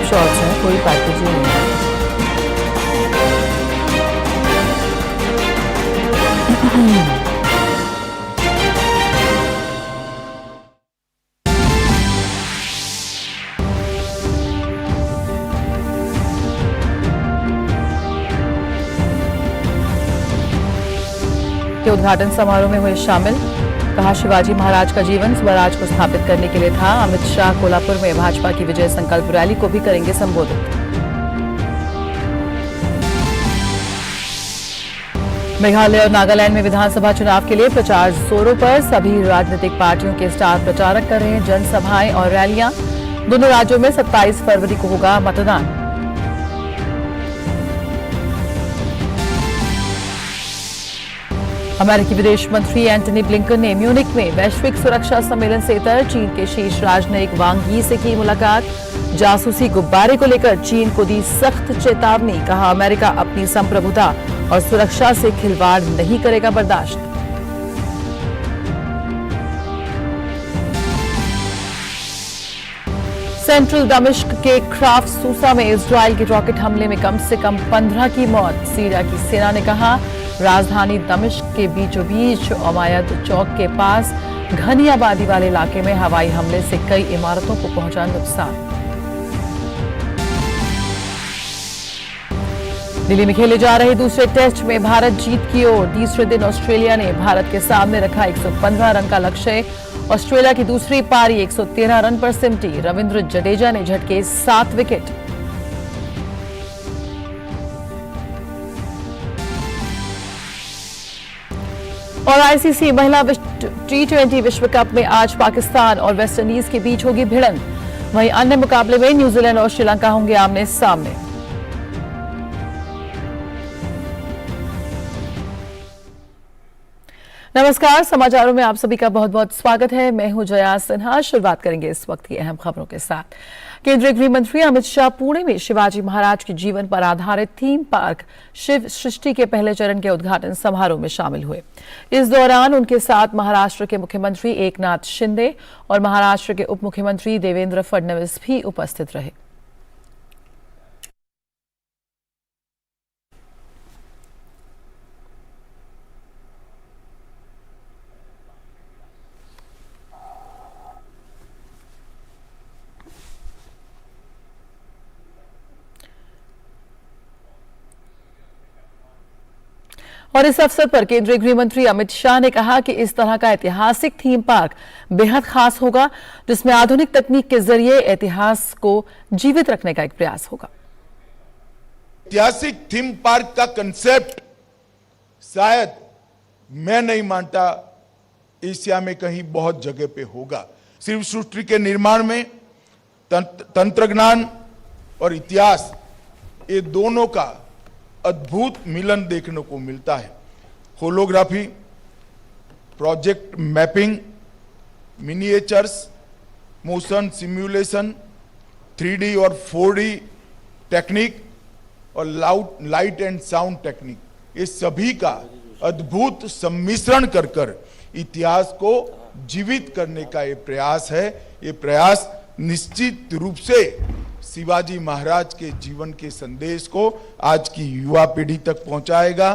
Shots हैं, कोई packaging नहीं है। के उद्घाटन समारोह में हुए शामिल। कहा, शिवाजी महाराज का जीवन स्वराज को स्थापित करने के लिए था। अमित शाह कोल्हापुर में भाजपा की विजय संकल्प रैली को भी करेंगे संबोधित। मेघालय और नागालैंड में विधानसभा चुनाव के लिए प्रचार जोरों पर। सभी राजनीतिक पार्टियों के स्टार प्रचारक कर रहे हैं जनसभाएं और रैलियां। दोनों राज्यों में 27 फरवरी को होगा मतदान। अमेरिकी विदेश मंत्री एंटनी ब्लिंकन ने म्यूनिक में वैश्विक सुरक्षा सम्मेलन से इतर चीन के शीर्ष राजनयिक वांग यी से की मुलाकात। जासूसी गुब्बारे को लेकर चीन को दी सख्त चेतावनी। कहा, अमेरिका अपनी संप्रभुता और सुरक्षा से खिलवाड़ नहीं करेगा बर्दाश्त। सेंट्रल दमिश्क के क्राफ्ट सूसा में इजराइल के रॉकेट हमले में कम से कम 15 की मौत। सीरिया की सेना ने कहा, राजधानी दमिश्क के बीचों बीच उमायद चौक के पास घनी आबादी वाले इलाके में हवाई हमले से कई इमारतों को पहुंचा नुकसान। दिल्ली में खेले जा रहे दूसरे टेस्ट में भारत जीत की ओर। तीसरे दिन ऑस्ट्रेलिया ने भारत के सामने रखा 115 रन का लक्ष्य। ऑस्ट्रेलिया की दूसरी पारी 113 रन पर सिमटी। रविंद्र जडेजा ने झटके 7 विकेट। और आईसीसी महिला T20 विश्व कप में आज पाकिस्तान और वेस्टइंडीज के बीच होगी भिड़ंत। वहीं अन्य मुकाबले में न्यूजीलैंड और श्रीलंका होंगे आमने सामने। नमस्कार, समाचारों में आप सभी का बहुत बहुत स्वागत है। मैं हूं जया सिन्हा। शुरुआत करेंगे इस वक्त की अहम खबरों के साथ। केंद्रीय गृह मंत्री अमित शाह पुणे में शिवाजी महाराज के जीवन पर आधारित थीम पार्क शिव सृष्टि के पहले चरण के उद्घाटन समारोह में शामिल हुए। इस दौरान उनके साथ महाराष्ट्र के मुख्यमंत्री एकनाथ शिंदे और महाराष्ट्र के उप मुख्यमंत्री देवेंद्र फडणवीस भी उपस्थित रहे। और इस अवसर पर केंद्रीय गृह मंत्री अमित शाह ने कहा कि इस तरह का ऐतिहासिक थीम पार्क बेहद खास होगा, जिसमें आधुनिक तकनीक के जरिए इतिहास को जीवित रखने का एक प्रयास होगा। ऐतिहासिक थीम पार्क का कंसेप्ट शायद मैं नहीं मानता एशिया में कहीं बहुत जगह पे होगा। शिव सृष्टि के निर्माण में तंत्रज्ञान और इतिहास, ये दोनों का अद्भुत मिलन देखने को मिलता है। Holography, project mapping, miniatures, motion simulation, 3D और 4D टेक्निक और लाइट एंड साउंड टेक्निक, ये सभी का अद्भुत सम्मिश्रण कर इतिहास को जीवित करने का ये प्रयास है। ये प्रयास निश्चित रूप से शिवाजी महाराज के जीवन के संदेश को आज की युवा पीढ़ी तक पहुंचाएगा।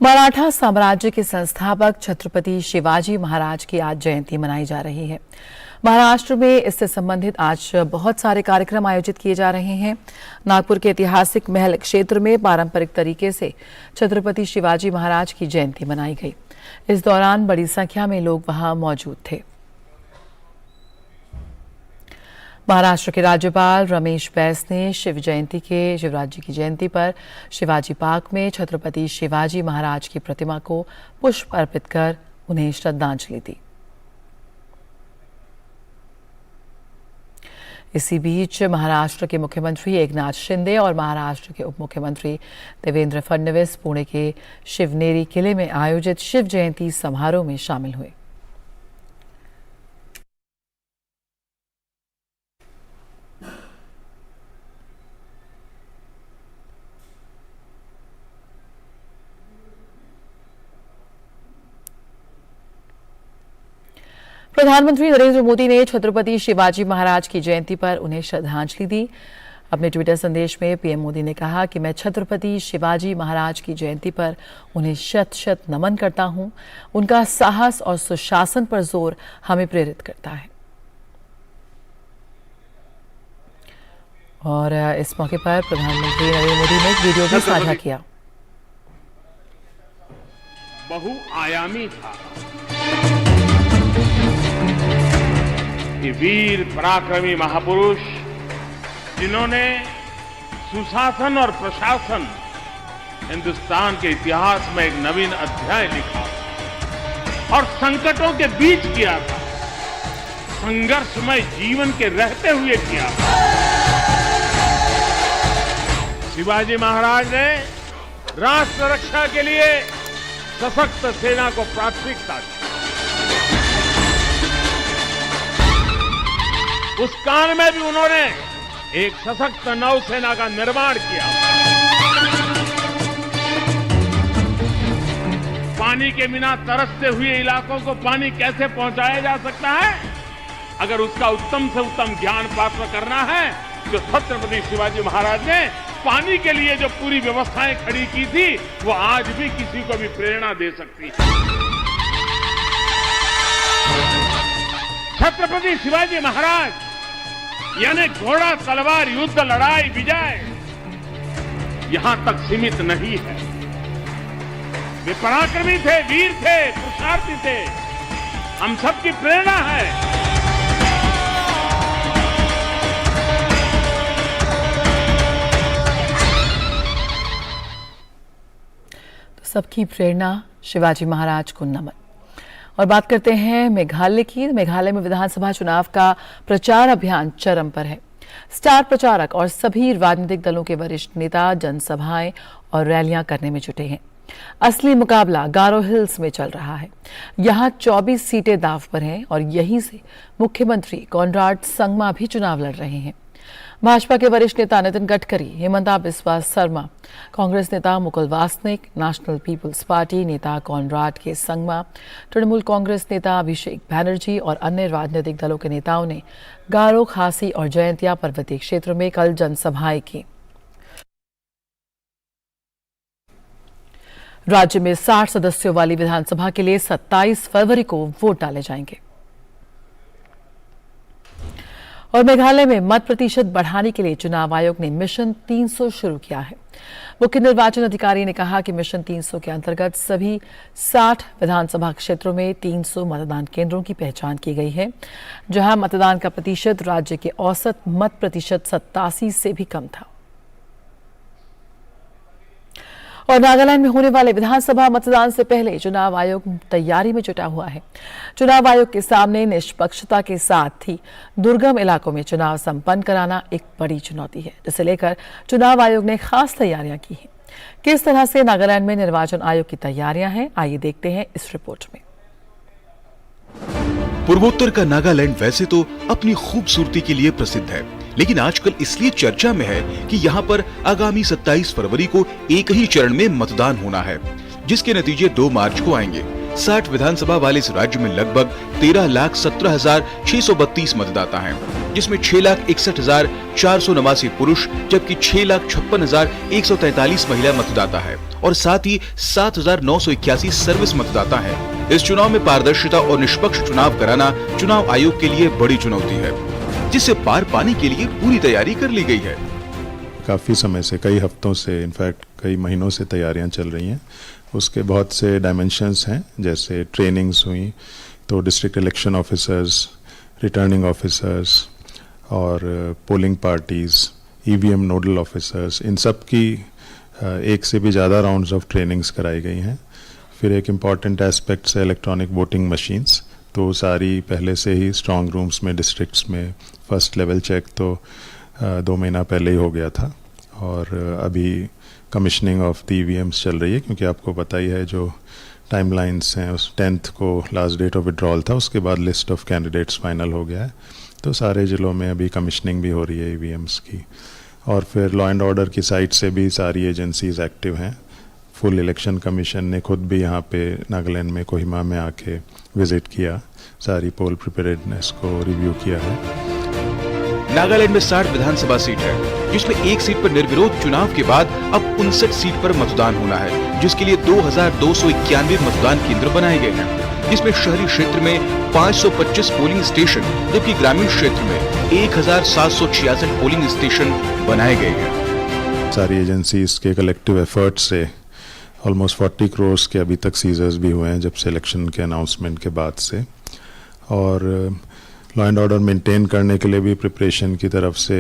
मराठा साम्राज्य के संस्थापक छत्रपति शिवाजी महाराज की आज जयंती मनाई जा रही है। महाराष्ट्र में इससे संबंधित आज बहुत सारे कार्यक्रम आयोजित किए जा रहे हैं। नागपुर के ऐतिहासिक महल क्षेत्र में पारंपरिक तरीके से छत्रपति शिवाजी महाराज की जयंती मनाई गई। इस दौरान बड़ी संख्या में लोग वहां मौजूद थे। महाराष्ट्र के राज्यपाल रमेश बैस ने शिवराज जी की जयंती पर शिवाजी पार्क में छत्रपति शिवाजी महाराज की प्रतिमा को पुष्प अर्पित कर उन्हें श्रद्धांजलि दी। इसी बीच महाराष्ट्र के मुख्यमंत्री एकनाथ शिंदे और महाराष्ट्र के उप मुख्यमंत्री देवेंद्र फडणवीस पुणे के शिवनेरी किले में आयोजित शिव जयंती समारोह में शामिल हुए। प्रधानमंत्री नरेंद्र मोदी ने छत्रपति शिवाजी महाराज की जयंती पर उन्हें श्रद्धांजलि दी। अपने ट्विटर संदेश में पीएम मोदी ने कहा कि मैं छत्रपति शिवाजी महाराज की जयंती पर उन्हें शत शत नमन करता हूं। उनका साहस और सुशासन पर जोर हमें प्रेरित करता है। और इस मौके पर प्रधानमंत्री नरेंद्र मोदी ने एक वीडियो भी साझा किया। बहुआयामी था। ये वीर पराक्रमी महापुरुष जिन्होंने सुशासन और प्रशासन हिंदुस्तान के इतिहास में एक नवीन अध्याय लिखा और संकटों के बीच किया था, संघर्षमय जीवन के रहते हुए किया था। शिवाजी महाराज ने राष्ट्र रक्षा के लिए सशक्त सेना को प्राथमिकता दी। उस काल में भी उन्होंने एक सशक्त नौसेना का निर्माण किया। पानी के बिना तरसते हुए इलाकों को पानी कैसे पहुंचाया जा सकता है, अगर उसका उत्तम से उत्तम ज्ञान प्राप्त करना है, जो छत्रपति शिवाजी महाराज ने पानी के लिए जो पूरी व्यवस्थाएं खड़ी की थी, वो आज भी किसी को भी प्रेरणा दे सकती है। छत्रपति शिवाजी महाराज यानी घोड़ा तलवार युद्ध लड़ाई विजय यहां तक सीमित नहीं है। वे पराक्रमी थे, वीर थे, पुरुषार्थी थे, हम सबकी प्रेरणा है। तो सबकी प्रेरणा शिवाजी महाराज को नमन। और बात करते हैं मेघालय की। मेघालय में विधानसभा चुनाव का प्रचार अभियान चरम पर है। स्टार प्रचारक और सभी राजनीतिक दलों के वरिष्ठ नेता जनसभाएं और रैलियां करने में जुटे हैं। असली मुकाबला गारो हिल्स में चल रहा है। यहां 24 सीटें दांव पर हैं और यहीं से मुख्यमंत्री कॉनराड संगमा भी चुनाव लड़ रहे हैं। भाजपा के वरिष्ठ नेता नितिन गडकरी, हेमंता बिस्वा शर्मा, कांग्रेस नेता मुकुल वासनिक, नेशनल पीपुल्स पार्टी नेता कॉनराड के संगमा, तृणमूल कांग्रेस नेता अभिषेक बैनर्जी और अन्य राजनीतिक दलों के नेताओं ने गारो, खासी और जयंतिया पर्वतीय क्षेत्र में कल जनसभाएं की। राज्य में 60 सदस्यों वाली विधानसभा के लिए 27 फरवरी को वोट डाले जाएंगे। और मेघालय में मत प्रतिशत बढ़ाने के लिए चुनाव आयोग ने मिशन 300 शुरू किया है। मुख्य निर्वाचन अधिकारी ने कहा कि मिशन 300 के अंतर्गत सभी 60 विधानसभा क्षेत्रों में 300 मतदान केंद्रों की पहचान की गई है, जहां मतदान का प्रतिशत राज्य के औसत मत प्रतिशत 87 से भी कम था। और नागालैंड में होने वाले विधानसभा मतदान से पहले चुनाव आयोग तैयारी में जुटा हुआ है। चुनाव आयोग के सामने निष्पक्षता के साथ ही दुर्गम इलाकों में चुनाव संपन्न कराना एक बड़ी चुनौती है, जिसे लेकर चुनाव आयोग ने खास तैयारियां की हैं। किस तरह से नागालैंड में निर्वाचन आयोग की तैयारियां हैं, आइए देखते हैं इस रिपोर्ट में। पूर्वोत्तर का नागालैंड वैसे तो अपनी खूबसूरती के लिए प्रसिद्ध है, लेकिन आजकल इसलिए चर्चा में है कि यहाँ पर आगामी 27 फरवरी को एक ही चरण में मतदान होना है, जिसके नतीजे 2 मार्च को आएंगे। 60 विधानसभा वाले इस राज्य में लगभग 13,17,632 मतदाता हैं, जिसमें 6,61,489 पुरुष जबकि 6,56,143 महिला मतदाता है और साथ ही 7,981 सर्विस मतदाता हैं। इस चुनाव में पारदर्शिता और निष्पक्ष चुनाव कराना चुनाव आयोग के लिए बड़ी चुनौती है, जिससे पार पाने के लिए पूरी तैयारी कर ली गई है। काफ़ी समय से, कई हफ्तों से, इनफैक्ट कई महीनों से तैयारियां चल रही हैं। उसके बहुत से डायमेंशंस हैं, जैसे ट्रेनिंग्स हुई तो district election officers, returning officers और polling parties, EVM nodal officers, इन सब की एक से भी ज़्यादा राउंड्स ऑफ ट्रेनिंग्स कराई गई हैं। फिर एक इम्पॉर्टेंट एस्पेक्ट है इलेक्ट्रॉनिक वोटिंग मशीन्स, तो सारी पहले से ही स्ट्रॉन्ग रूम्स में, डिस्ट्रिक्ट्स में फर्स्ट लेवल चेक तो 2 महीना पहले ही हो गया था। और अभी कमिश्निंग ऑफ द ईवीएम्स चल रही है, क्योंकि आपको पता ही है जो टाइमलाइंस हैं, उस 10th को लास्ट डेट ऑफ विड्रॉल था, उसके बाद लिस्ट ऑफ कैंडिडेट्स फाइनल हो गया है। तो सारे ज़िलों में अभी कमिश्निंग भी हो रही है ईवीएम्स की। और फिर लॉ एंड ऑर्डर की साइड से भी सारी एजेंसीज एक्टिव हैं। फुल इलेक्शन कमीशन ने खुद भी यहाँ पे नागालैंड में कोहिमा में आके विजिट किया, सारी पोल प्रिपेरेडनेस को रिव्यू किया है। नागालैंड में 60 विधानसभा सीट है, जिसमें एक सीट पर निर्विरोध चुनाव के बाद अब 59 सीट पर मतदान होना है, जिसके लिए 2291 मतदान केंद्र बनाए गए हैं, जिसमें शहरी क्षेत्र में 525 पोलिंग स्टेशन जबकि ग्रामीण क्षेत्र में 1766 पोलिंग स्टेशन बनाए गए हैं। सारी एजेंसीज के कलेक्टिव एफर्ट से ऑलमोस्ट 40 करोड़ के अभी तक सीजर्स भी हुए हैं जब से इलेक्शन के अनाउंसमेंट के बाद से, और लॉ एंड ऑर्डर मेंटेन करने के लिए भी प्रिपरेशन की तरफ से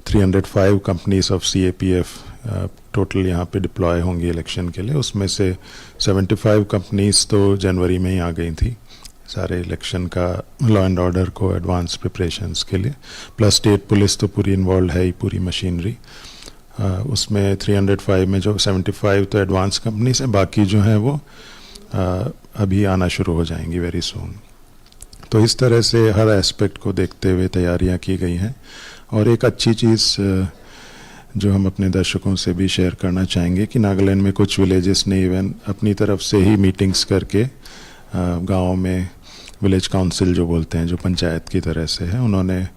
305 कंपनीज ऑफ CAPF टोटल यहाँ पे डिप्लॉय होंगी इलेक्शन के लिए। उसमें से 75 कंपनीज तो जनवरी में ही आ गई थी सारे इलेक्शन का लॉ एंड ऑर्डर को एडवांस प्रिपरेशंस के लिए, प्लस स्टेट पुलिस तो पूरी इन्वॉल्व है ही, पूरी मशीनरी। उसमें 305 में जो 75 तो एडवांस कंपनीज हैं, बाकी जो हैं वो अभी आना शुरू हो जाएंगी वेरी सून। तो इस तरह से हर एस्पेक्ट को देखते हुए तैयारियां की गई हैं। और एक अच्छी चीज़ जो हम अपने दर्शकों से भी शेयर करना चाहेंगे कि नागालैंड में कुछ विलेजेस ने इवन अपनी तरफ से ही मीटिंग्स करके गाँव में विलेज काउंसिल जो बोलते हैं, जो पंचायत की तरह से है, उन्होंने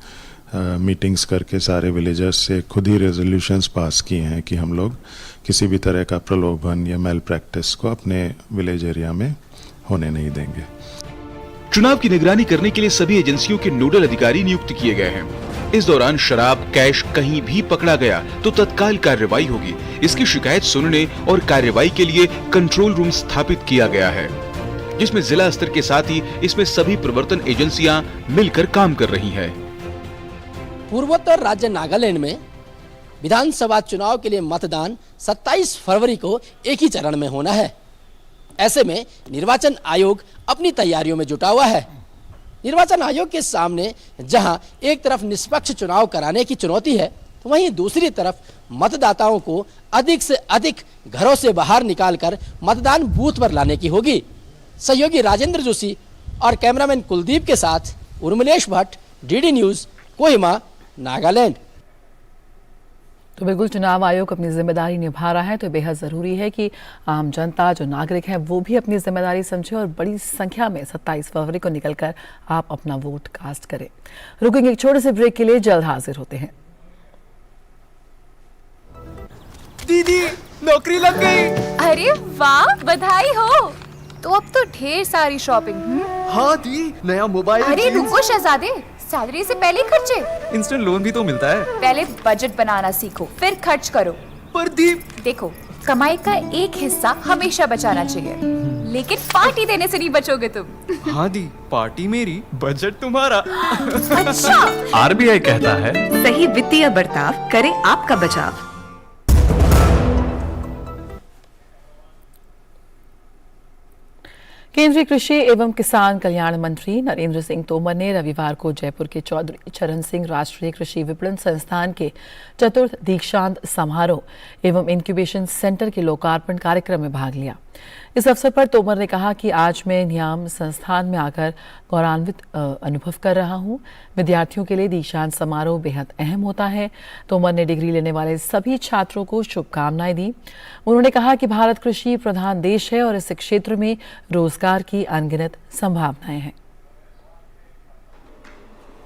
मीटिंग्स करके सारे विलेजर्स से खुद ही रेजोल्यूशंस पास किए हैं कि हम लोग किसी भी तरह का प्रलोभन या मेल प्रैक्टिस को अपने विलेज एरिया में होने नहीं देंगे। चुनाव की निगरानी करने के लिए सभी एजेंसियों के नोडल अधिकारी नियुक्त किए गए हैं। इस दौरान शराब, कैश कहीं भी पकड़ा गया तो तत्काल कार्रवाई होगी। इसकी शिकायत सुनने और कार्रवाई के लिए कंट्रोल रूम स्थापित किया गया है, जिसमें जिला स्तर के साथ ही इसमें सभी प्रवर्तन एजेंसियां मिलकर काम कर रही हैं। पूर्वोत्तर राज्य नागालैंड में विधानसभा चुनाव के लिए मतदान 27 फरवरी को एक ही चरण में होना है। ऐसे में निर्वाचन आयोग अपनी तैयारियों में जुटा हुआ है। निर्वाचन आयोग के सामने जहां एक तरफ निष्पक्ष चुनाव कराने की चुनौती है, तो वहीं दूसरी तरफ मतदाताओं को अधिक से अधिक घरों से बाहर निकालकर मतदान बूथ पर लाने की होगी। सहयोगी राजेंद्र जोशी और कैमरामैन कुलदीप के साथ उर्मिलेश भट्ट, DD न्यूज, कोहिमा, नागालैंड। तो बिल्कुल चुनाव आयोग अपनी जिम्मेदारी निभा रहा है, तो बेहद ज़रूरी है कि आम जनता, जो नागरिक है, वो भी अपनी जिम्मेदारी समझे और बड़ी संख्या में 27 फरवरी को निकलकर आप अपना वोट कास्ट करें। रुकेंगे एक छोटे से ब्रेक के लिए, जल्द हाजिर होते हैं। दीदी नौकरी लग गई। अरे वाह, बधाई हो। तो अब तो ढेर सारी शॉपिंग। हाँ दी, नया मोबाइल। अरे रुको शहजादे, सैलरी से पहले खर्चे। इंस्टेंट लोन भी तो मिलता है। पहले बजट बनाना सीखो, फिर खर्च करो। पर दी, देखो, कमाई का एक हिस्सा हमेशा बचाना चाहिए, लेकिन पार्टी देने से नहीं बचोगे तुम। हाँ दी, पार्टी मेरी, बजट तुम्हारा। अच्छा। RBI कहता है, सही वित्तीय बर्ताव करे आपका बचाव। केंद्रीय कृषि एवं किसान कल्याण मंत्री नरेंद्र सिंह तोमर ने रविवार को जयपुर के चौधरी चरण सिंह राष्ट्रीय कृषि विपणन संस्थान के चतुर्थ दीक्षांत समारोह एवं इंक्यूबेशन सेंटर के लोकार्पण कार्यक्रम में भाग लिया। इस अवसर पर तोमर ने कहा कि आज मैं नियाम संस्थान में आकर गौरवान्वित अनुभव कर रहा हूं। विद्यार्थियों के लिए दीक्षांत समारोह बेहद अहम होता है। तोमर ने डिग्री लेने वाले सभी छात्रों को शुभकामनाएं दी। उन्होंने कहा कि भारत कृषि प्रधान देश है और इस क्षेत्र में रोजगार की अनगिनत संभावनाएं हैं।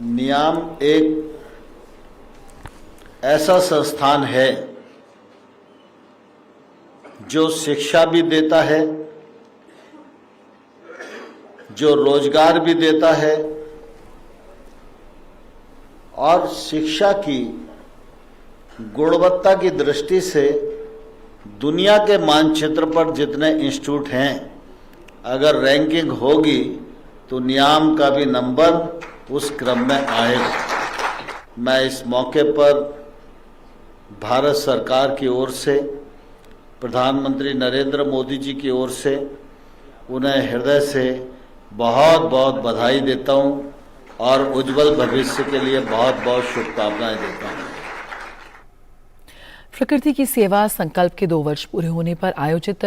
नियाम एक ऐसा संस्थान है जो शिक्षा भी देता है, जो रोजगार भी देता है, और शिक्षा की गुणवत्ता की दृष्टि से दुनिया के मानचित्र पर जितने इंस्टीट्यूट हैं, अगर रैंकिंग होगी तो नियाम का भी नंबर उस क्रम में आएगा। मैं इस मौके पर भारत सरकार की ओर से, प्रधानमंत्री नरेंद्र मोदी जी की ओर से उन्हें हृदय से बहुत बहुत बधाई देता हूं और उज्जवल भविष्य के लिए बहुत बहुत शुभकामनाएं देता हूं। प्रकृति की सेवा संकल्प के 2 वर्ष पूरे होने पर आयोजित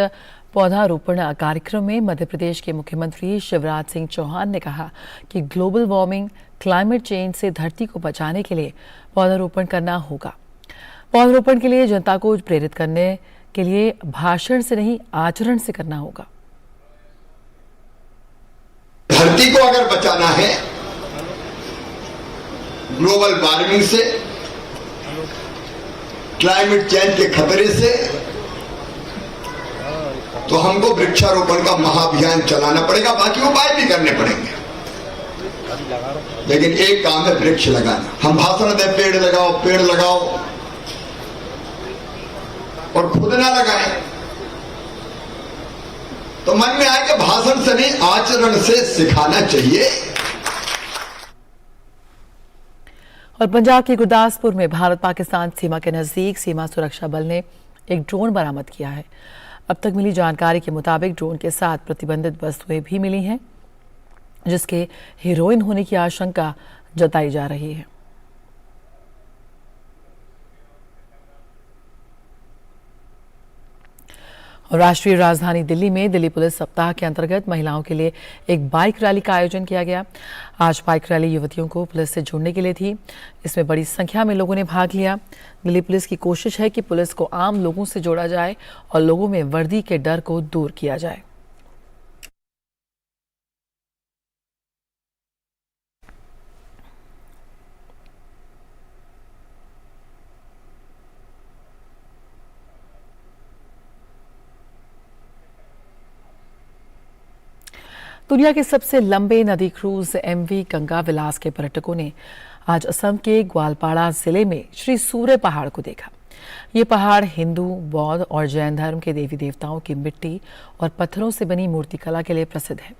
पौधारोपण कार्यक्रम में मध्य प्रदेश के मुख्यमंत्री शिवराज सिंह चौहान ने कहा कि ग्लोबल वार्मिंग, क्लाइमेट चेंज से धरती को बचाने के लिए पौधारोपण करना होगा। पौधारोपण के लिए जनता को प्रेरित करने के लिए भाषण से नहीं आचरण से करना होगा। धरती को अगर बचाना है ग्लोबल वार्मिंग से, क्लाइमेट चेंज के खतरे से, तो हमको वृक्षारोपण का महाअभियान चलाना पड़ेगा। बाकी उपाय भी करने पड़ेंगे, लेकिन एक काम है वृक्ष लगाना। हम भाषण दें पेड़ लगाओ पेड़ लगाओ और खुद ना लगाएं, तो मन में आए कि भाषण से नहीं आचरण से सिखाना चाहिए। और पंजाब के गुरदासपुर में भारत पाकिस्तान सीमा के नजदीक सीमा सुरक्षा बल ने एक ड्रोन बरामद किया है। अब तक मिली जानकारी के मुताबिक ड्रोन के साथ प्रतिबंधित वस्तुएं भी मिली हैं, जिसके हीरोइन होने की आशंका जताई जा रही है। और राष्ट्रीय राजधानी दिल्ली में दिल्ली पुलिस सप्ताह के अंतर्गत महिलाओं के लिए एक बाइक रैली का आयोजन किया गया। आज बाइक रैली युवतियों को पुलिस से जुड़ने के लिए थी। इसमें बड़ी संख्या में लोगों ने भाग लिया। दिल्ली पुलिस की कोशिश है कि पुलिस को आम लोगों से जोड़ा जाए और लोगों में वर्दी के डर को दूर किया जाए। दुनिया के सबसे लंबे नदी क्रूज MV गंगा विलास के पर्यटकों ने आज असम के ग्वालपाड़ा जिले में श्री सूर्य पहाड़ को देखा। ये पहाड़ हिंदू, बौद्ध और जैन धर्म के देवी देवताओं की मिट्टी और पत्थरों से बनी मूर्तिकला के लिए प्रसिद्ध है।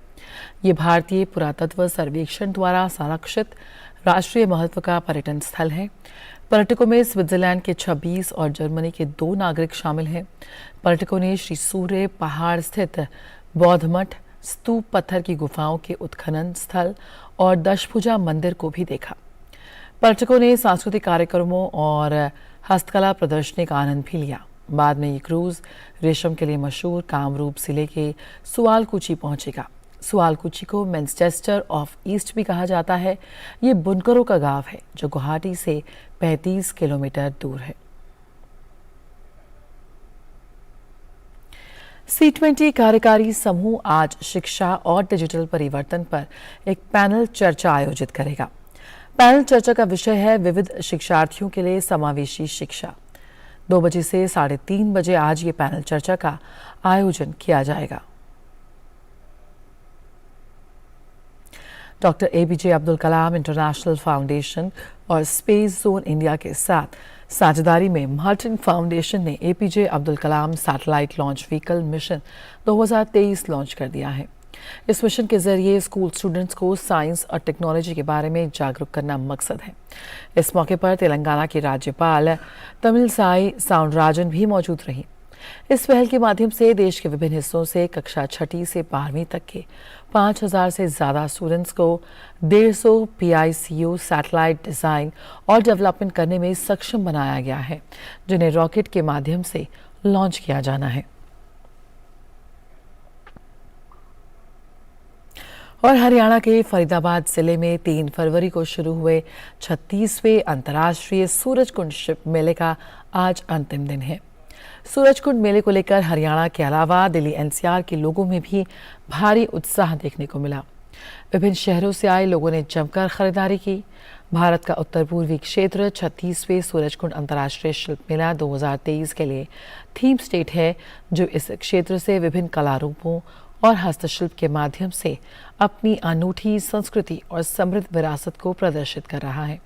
ये भारतीय पुरातत्व सर्वेक्षण द्वारा संरक्षित राष्ट्रीय महत्व का पर्यटन स्थल है। पर्यटकों में स्विट्जरलैंड के 26 और जर्मनी के 2 नागरिक शामिल हैं। पर्यटकों ने श्री सूर्य पहाड़ स्थित बौद्ध मठ, स्तूप पत्थर की गुफाओं के उत्खनन स्थल और दशभुजा मंदिर को भी देखा। पर्यटकों ने सांस्कृतिक कार्यक्रमों और हस्तकला प्रदर्शनी का आनंद भी लिया। बाद में ये क्रूज रेशम के लिए मशहूर कामरूप जिले के सुआलकुची पहुंचेगा। सुआलकुची को मैनचेस्टर ऑफ ईस्ट भी कहा जाता है। ये बुनकरों का गांव है जो गुवाहाटी से 35 किलोमीटर दूर है। C20 कार्यकारी समूह आज शिक्षा और डिजिटल परिवर्तन पर एक पैनल चर्चा आयोजित करेगा। पैनल चर्चा का विषय है विविध शिक्षार्थियों के लिए समावेशी शिक्षा। 2 बजे से 3:30 बजे आज ये पैनल चर्चा का आयोजन किया जाएगा। Doctor APJ Abdul Kalam international foundation और स्पेस जोन इंडिया के साथ साझेदारी में मार्टिन फाउंडेशन ने APJ Abdul Kalam satellite launch vehicle mission 2023 launch कर दिया है। इस मिशन के जरिए स्कूल स्टूडेंट्स को साइंस और टेक्नोलॉजी के बारे में जागरूक करना मकसद है। इस मौके पर तेलंगाना की राज्यपाल तमिलसाई साउंडराजन भी मौजूद रहीं। इस पहल के माध्यम से देश के विभिन्न हिस्सों से कक्षा 6ठी से 12वीं तक के 5000 से ज़्यादा स्टूडेंट्स को 150 PICU सैटेलाइट डिज़ाइन और डेवलपमेंट करने में सक्षम बनाया गया है, जिन्हें रॉकेट के माध्यम से लॉन्च किया जाना है। और हरियाणा के फरीदाबाद जिले में 3 फरवरी को शुरू हुए 36वें अंतर्राष्ट्रीय सूरजकुंड शिप मेले का आज अंतिम दिन है। सूरजकुंड मेले को लेकर हरियाणा के अलावा दिल्ली NCR के लोगों में भी भारी उत्साह देखने को मिला। विभिन्न शहरों से आए लोगों ने जमकर खरीदारी की। भारत का उत्तर पूर्वी क्षेत्र 36वें सूरजकुंड अंतर्राष्ट्रीय शिल्प मेला 2023 के लिए थीम स्टेट है, जो इस क्षेत्र से विभिन्न कला रूपों और हस्तशिल्प के माध्यम से अपनी अनूठी संस्कृति और समृद्ध विरासत को प्रदर्शित कर रहा है।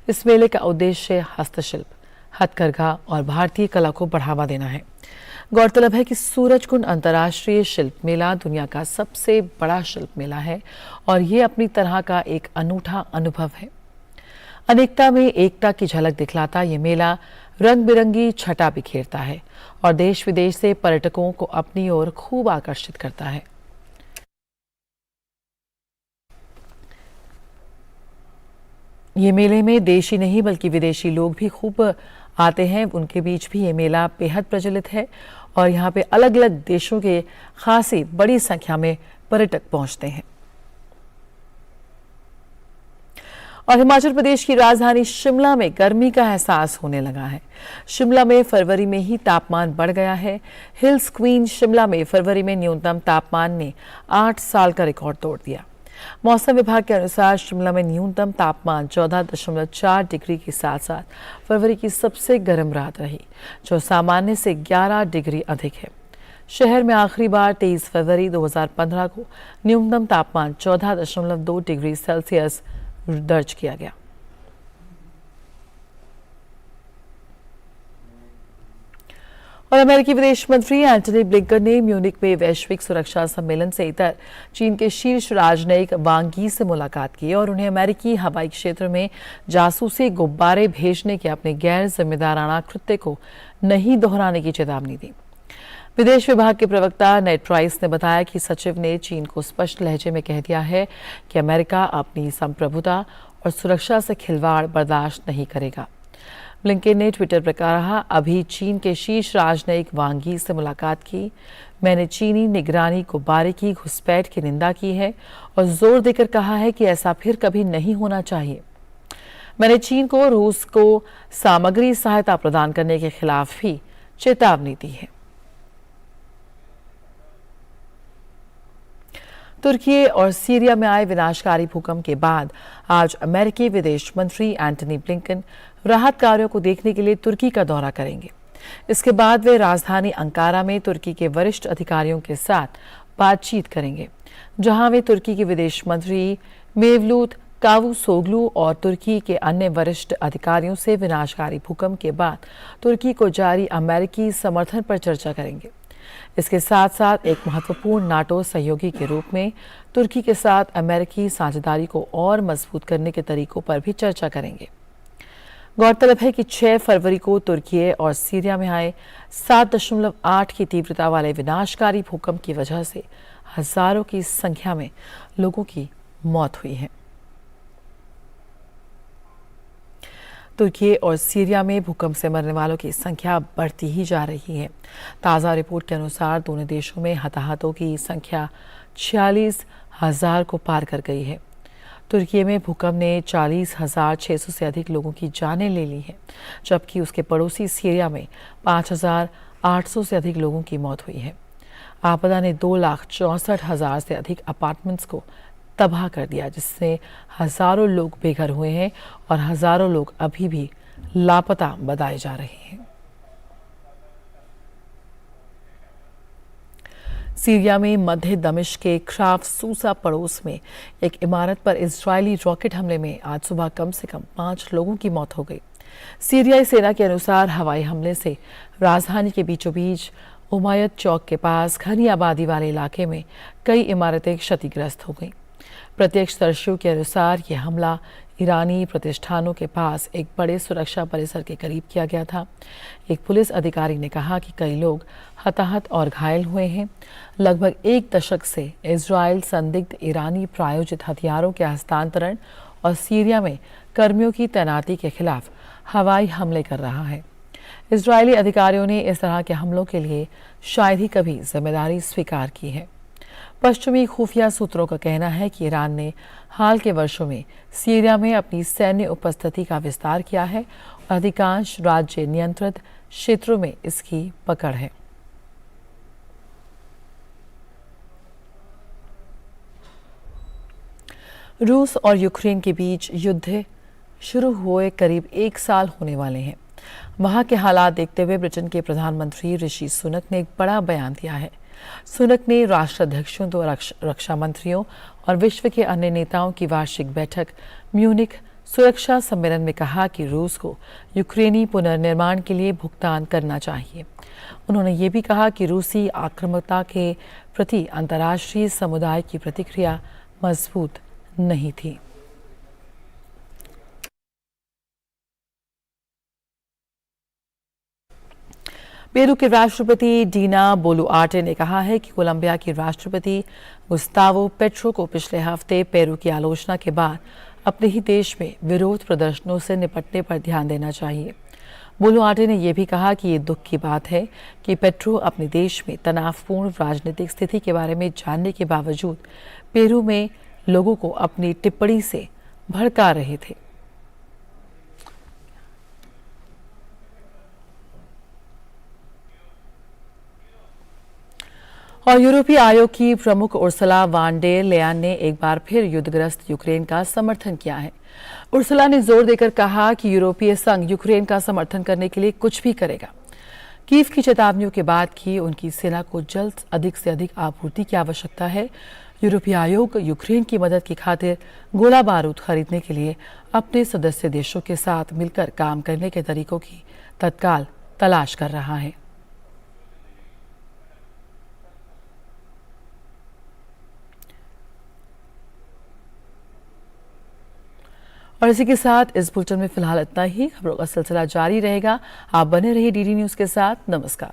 इस मेले का उद्देश्य हस्तशिल्प, हथकरघा और भारतीय कला को बढ़ावा देना है। गौरतलब है कि सूरजकुंड अंतर्राष्ट्रीय शिल्प मेला दुनिया का सबसे बड़ा शिल्प मेला है और ये अपनी तरह का एक अनूठा अनुभव है। अनेकता में एकता की झलक दिखलाता ये मेला रंग बिरंगी छटा बिखेरता है और देश विदेश से पर्यटकों को अपनी ओर खूब आकर्षित करता है। ये मेले में देशी नहीं बल्कि विदेशी लोग भी खूब आते हैं। उनके बीच भी ये मेला बेहद प्रचलित है और यहाँ पे अलग अलग देशों के खासी बड़ी संख्या में पर्यटक पहुँचते हैं। और हिमाचल प्रदेश की राजधानी शिमला में गर्मी का एहसास होने लगा है। शिमला में फरवरी में ही तापमान बढ़ गया है। हिल्स क्वीन शिमला में फरवरी में न्यूनतम तापमान ने 8 साल का रिकॉर्ड तोड़ दिया। मौसम विभाग के अनुसार शिमला में न्यूनतम तापमान 14.4 डिग्री के साथ साथ फरवरी की सबसे गर्म रात रही, जो सामान्य से 11 डिग्री अधिक है। शहर में आखिरी बार 23 फरवरी 2015 को न्यूनतम तापमान 14.2 डिग्री सेल्सियस दर्ज किया गया। और अमेरिकी विदेश मंत्री एंटनी ब्लिंकन ने म्यूनिक में वैश्विक सुरक्षा सम्मेलन से इतर चीन के शीर्ष राजनयिक वांग यी से मुलाकात की और उन्हें अमेरिकी हवाई क्षेत्र में जासूसी गुब्बारे भेजने के अपने गैर जिम्मेदाराना कृत्य को नहीं दोहराने की चेतावनी दी। विदेश विभाग के प्रवक्ता नेड प्राइस ने बताया कि सचिव ने चीन को स्पष्ट लहजे में कह दिया है कि अमेरिका अपनी संप्रभुता और सुरक्षा से खिलवाड़ बर्दाश्त नहीं करेगा। ब्लिंकन ने ट्विटर पर कहा, अभी चीन के शीर्ष राजनयिक वांग यी से मुलाकात की। मैंने चीनी निगरानी गुब्बारे की घुसपैठ की निंदा की है और जोर देकर कहा है कि ऐसा फिर कभी नहीं होना चाहिए। मैंने चीन को रूस को सामग्री सहायता प्रदान करने के खिलाफ भी चेतावनी दी है। तुर्की और सीरिया में आए विनाशकारी भूकंप के बाद आज अमेरिकी विदेश मंत्री एंटनी ब्लिंकन राहत कार्यों को देखने के लिए तुर्की का दौरा करेंगे। इसके बाद वे राजधानी अंकारा में तुर्की के वरिष्ठ अधिकारियों के साथ बातचीत करेंगे, जहां वे तुर्की के विदेश मंत्री मेवलूत कावुसोग्लू और तुर्की के अन्य वरिष्ठ अधिकारियों से विनाशकारी भूकंप के बाद तुर्की को जारी अमेरिकी समर्थन पर चर्चा करेंगे। इसके साथ साथ एक महत्वपूर्ण नाटो सहयोगी के रूप में तुर्की के साथ अमेरिकी साझेदारी को और मजबूत करने के तरीकों पर भी चर्चा करेंगे। गौरतलब है कि 6 फरवरी को तुर्की और सीरिया में आए 7.8 की तीव्रता वाले विनाशकारी भूकंप की वजह से हजारों की संख्या में लोगों की मौत हुई है। तुर्की और सीरिया में भूकंप से मरने वालों की संख्या बढ़ती ही जा रही है। ताज़ा रिपोर्ट के अनुसार दोनों देशों में हताहतों की संख्या 46,000 को पार कर गई है। तुर्की में भूकंप ने 40,600 से अधिक लोगों की जानें ले ली हैं, जबकि उसके पड़ोसी सीरिया में 5,800 से अधिक लोगों की मौत हुई है। आपदा ने 2,64,000 से अधिक अपार्टमेंट्स को तबाह कर दिया, जिससे हजारों लोग बेघर हुए हैं और हजारों लोग अभी भी लापता बताए जा रहे हैं। सीरिया में मध्य दमिश्क के ख्राफ सूसा पड़ोस में एक इमारत पर इजरायली रॉकेट हमले में आज सुबह कम से कम 5 लोगों की मौत हो गई। सीरियाई सेना के अनुसार हवाई हमले से राजधानी के बीचों बीच उमैयद चौक के पास घनी आबादी वाले इलाके में कई इमारतें क्षतिग्रस्त हो गईं। प्रत्यक्षदर्शियों के अनुसार यह हमला ईरानी प्रतिष्ठानों के पास एक बड़े सुरक्षा परिसर के करीब किया गया था। एक पुलिस अधिकारी ने कहा कि कई लोग हताहत और घायल हुए हैं। लगभग 1 दशक से इजराइल संदिग्ध ईरानी प्रायोजित हथियारों के हस्तांतरण और सीरिया में कर्मियों की तैनाती के खिलाफ हवाई हमले कर रहा है। इजरायली अधिकारियों ने इस तरह के हमलों के लिए शायद ही कभी जिम्मेदारी स्वीकार की है। पश्चिमी खुफिया सूत्रों का कहना है कि ईरान ने हाल के वर्षों में सीरिया में अपनी सैन्य उपस्थिति का विस्तार किया है और अधिकांश राज्य नियंत्रित क्षेत्रों में इसकी पकड़ है। रूस और यूक्रेन के बीच युद्ध शुरू हुए करीब 1 साल होने वाले हैं। वहां के हालात देखते हुए ब्रिटेन के प्रधानमंत्री ऋषि सुनक ने एक बड़ा बयान दिया है। सुनक ने राष्ट्राध्यक्षों, तो रक्षा मंत्रियों और विश्व के अन्य नेताओं की वार्षिक बैठक म्यूनिक सुरक्षा सम्मेलन में कहा कि रूस को यूक्रेनी पुनर्निर्माण के लिए भुगतान करना चाहिए। उन्होंने ये भी कहा कि रूसी आक्रामकता के प्रति अंतर्राष्ट्रीय समुदाय की प्रतिक्रिया मजबूत नहीं थी। पेरू के राष्ट्रपति डीना बोलुआर्टे ने कहा है कि कोलंबिया की राष्ट्रपति गुस्तावो पेट्रो को पिछले हफ्ते पेरू की आलोचना के बाद अपने ही देश में विरोध प्रदर्शनों से निपटने पर ध्यान देना चाहिए। बोलुआर्टे ने यह भी कहा कि ये दुख की बात है कि पेट्रो अपने देश में तनावपूर्ण राजनीतिक स्थिति के बारे में जानने के बावजूद पेरू में लोगों को अपनी टिप्पणी से भड़का रहे थे। और यूरोपीय आयोग की प्रमुख उर्सुला वान डेर लेयन ने एक बार फिर युद्धग्रस्त यूक्रेन का समर्थन किया है। उर्सुला ने जोर देकर कहा कि यूरोपीय संघ यूक्रेन का समर्थन करने के लिए कुछ भी करेगा। कीव की चेतावनियों के बाद की उनकी सेना को जल्द अधिक से अधिक आपूर्ति की आवश्यकता है। यूरोपीय आयोग यूक्रेन की मदद की खातिर गोला बारूद खरीदने के लिए अपने सदस्य देशों के साथ मिलकर काम करने के तरीकों की तत्काल तलाश कर रहा है। और इसी के साथ इस बुलेटिन में फिलहाल इतना ही। खबरों का सिलसिला जारी रहेगा। आप बने रहिए डीडी न्यूज के साथ। नमस्कार।